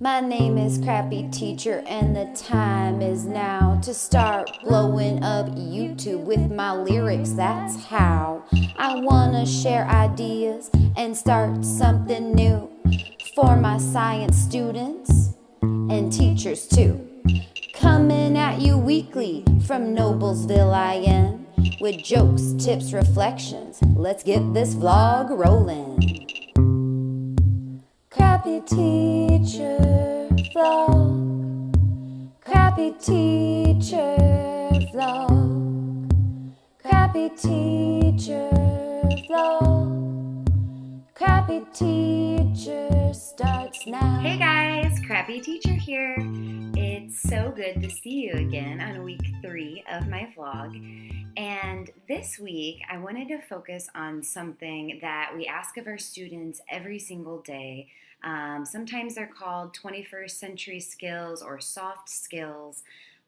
My name is Crappy Teacher, and the time is now to start blowing up YouTube with my lyrics. That's how I wanna share ideas and start something new for my science students and teachers too. Coming at you weekly from Noblesville, IN, with jokes, tips, reflections. Let's get this vlog rolling. Crappy Teacher Vlog. Crappy Teacher Vlog. Crappy Teacher Vlog. Crappy Teacher starts now. Hey guys, Crappy Teacher here. It's so good to see you again on week 3 of my vlog. And this week, I wanted to focus on something that we ask of our students every single day. Sometimes they're called 21st century skills or soft skills,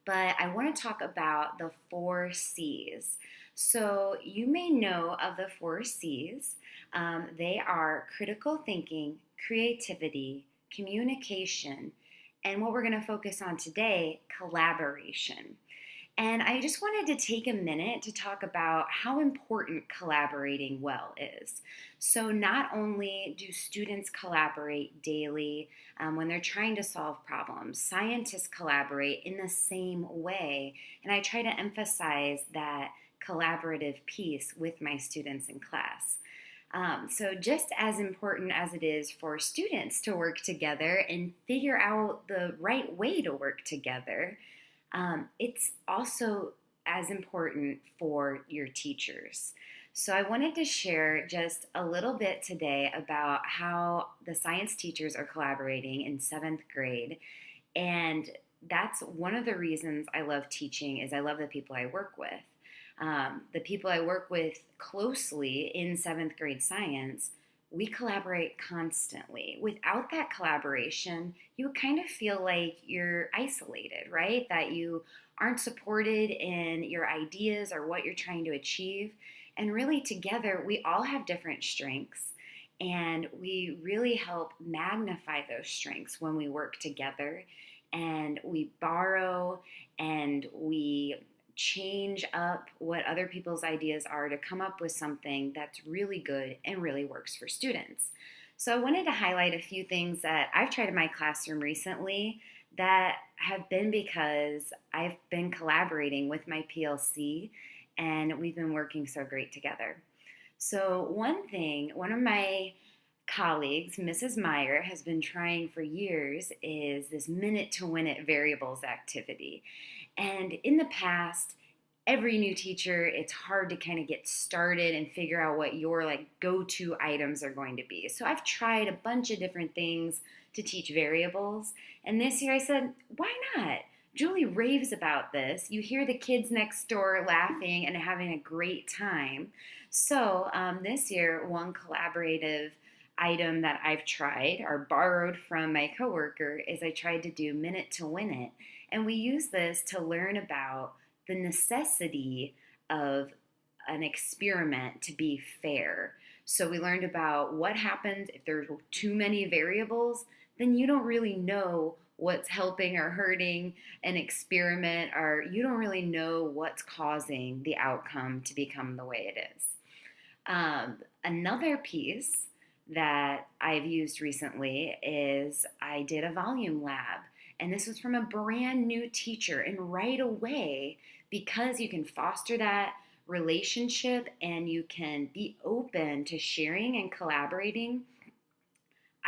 but I want to talk about the 4 C's. So you may know of the 4 C's. They are critical thinking, creativity, communication, and what we're going to focus on today, collaboration. And I just wanted to take a minute to talk about how important collaborating well is. So not only do students collaborate daily when they're trying to solve problems, scientists collaborate in the same way. And I try to emphasize that collaborative piece with my students in class. So just as important as it is for students to work together and figure out the right way to work together, it's also as important for your teachers. So I wanted to share just a little bit today about how the science teachers are collaborating in 7th grade. And that's one of the reasons I love teaching is I love the people I work with. The people I work with closely in 7th grade science, we collaborate constantly. Without that collaboration, you would kind of feel like you're isolated, right? That you aren't supported in your ideas or what you're trying to achieve. And really together, we all have different strengths, and we really help magnify those strengths when we work together, and we borrow and we change up what other people's ideas are to come up with something that's really good and really works for students. So I wanted to highlight a few things that I've tried in my classroom recently that have been because I've been collaborating with my PLC and we've been working so great together. So one of my colleagues, Mrs. Meyer, has been trying for years is this minute to win it variables activity. And in the past, every new teacher, it's hard to kind of get started and figure out what your go-to items are going to be. So I've tried a bunch of different things to teach variables. And this year I said, why not? Julie raves about this. You hear the kids next door laughing and having a great time. So this year, one collaborative item that I've tried or borrowed from my coworker is I tried to do minute to win it. And we use this to learn about the necessity of an experiment to be fair. So we learned about what happens if there's too many variables, then you don't really know what's helping or hurting an experiment, or you don't really know what's causing the outcome to become the way it is. Another piece that I've used recently is I did a volume lab. And this was from a brand new teacher. And right away, because you can foster that relationship and you can be open to sharing and collaborating,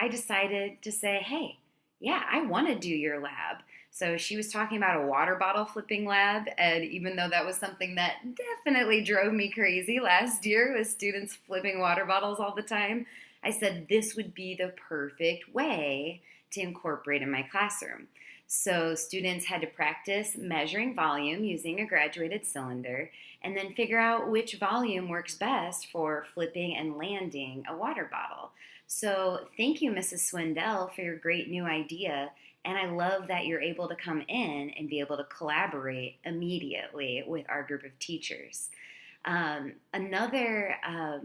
I decided to say, hey, yeah, I want to do your lab. So she was talking about a water bottle flipping lab, and even though that was something that definitely drove me crazy last year with students flipping water bottles all the time, I said this would be the perfect way to incorporate in my classroom. So students had to practice measuring volume using a graduated cylinder and then figure out which volume works best for flipping and landing a water bottle. So thank you, Mrs. Swindell, for your great new idea. And I love that you're able to come in and be able to collaborate immediately with our group of teachers. Another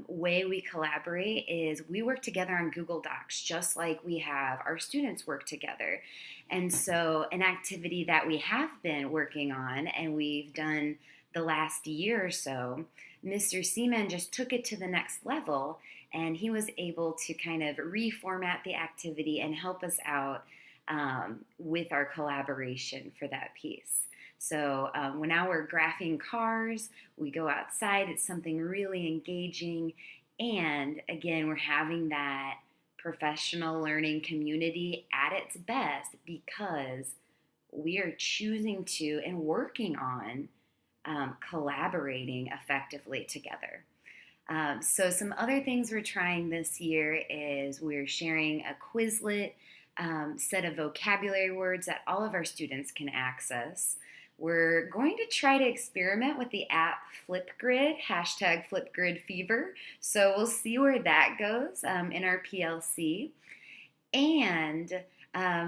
way we collaborate is we work together on Google Docs, just like we have our students work together. And so, an activity that we have been working on and we've done the last year or so, Mr. Seaman just took it to the next level and he was able to kind of reformat the activity and help us out with our collaboration for that piece. So when now we're graphing cars, we go outside, it's something really engaging. And again, we're having that professional learning community at its best because we are choosing to and working on collaborating effectively together. So some other things we're trying this year is we're sharing a Quizlet set of vocabulary words that all of our students can access. We're going to try to experiment with the app Flipgrid, hashtag FlipGridFever. So we'll see where that goes in our PLC. And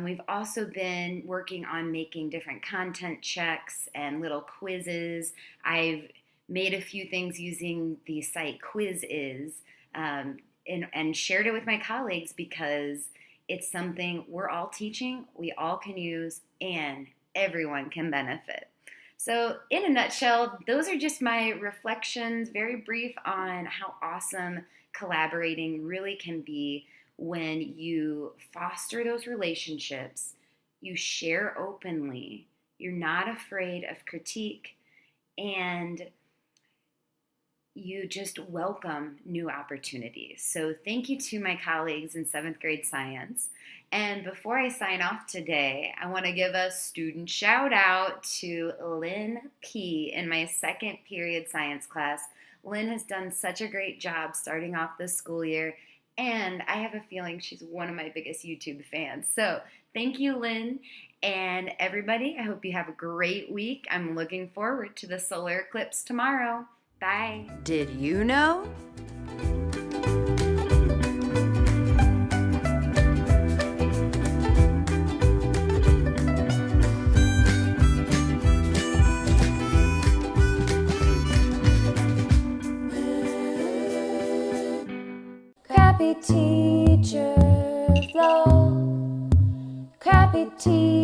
we've also been working on making different content checks and little quizzes. I've made a few things using the site Quiziz and shared it with my colleagues because it's something we're all teaching, we all can use, and everyone can benefit. So in a nutshell, those are just my reflections, very brief, on how awesome collaborating really can be when you foster those relationships, you share openly, you're not afraid of critique, and you just welcome new opportunities. So thank you to my colleagues in 7th grade science. And before I sign off today, I want to give a student shout out to Lynn P. in my 2nd period science class. Lynn has done such a great job starting off this school year, and I have a feeling she's one of my biggest YouTube fans. So thank you, Lynn. And everybody, I hope you have a great week. I'm looking forward to the solar eclipse tomorrow. Bye. Did you know? Crappy teacher flow, crappy teacher.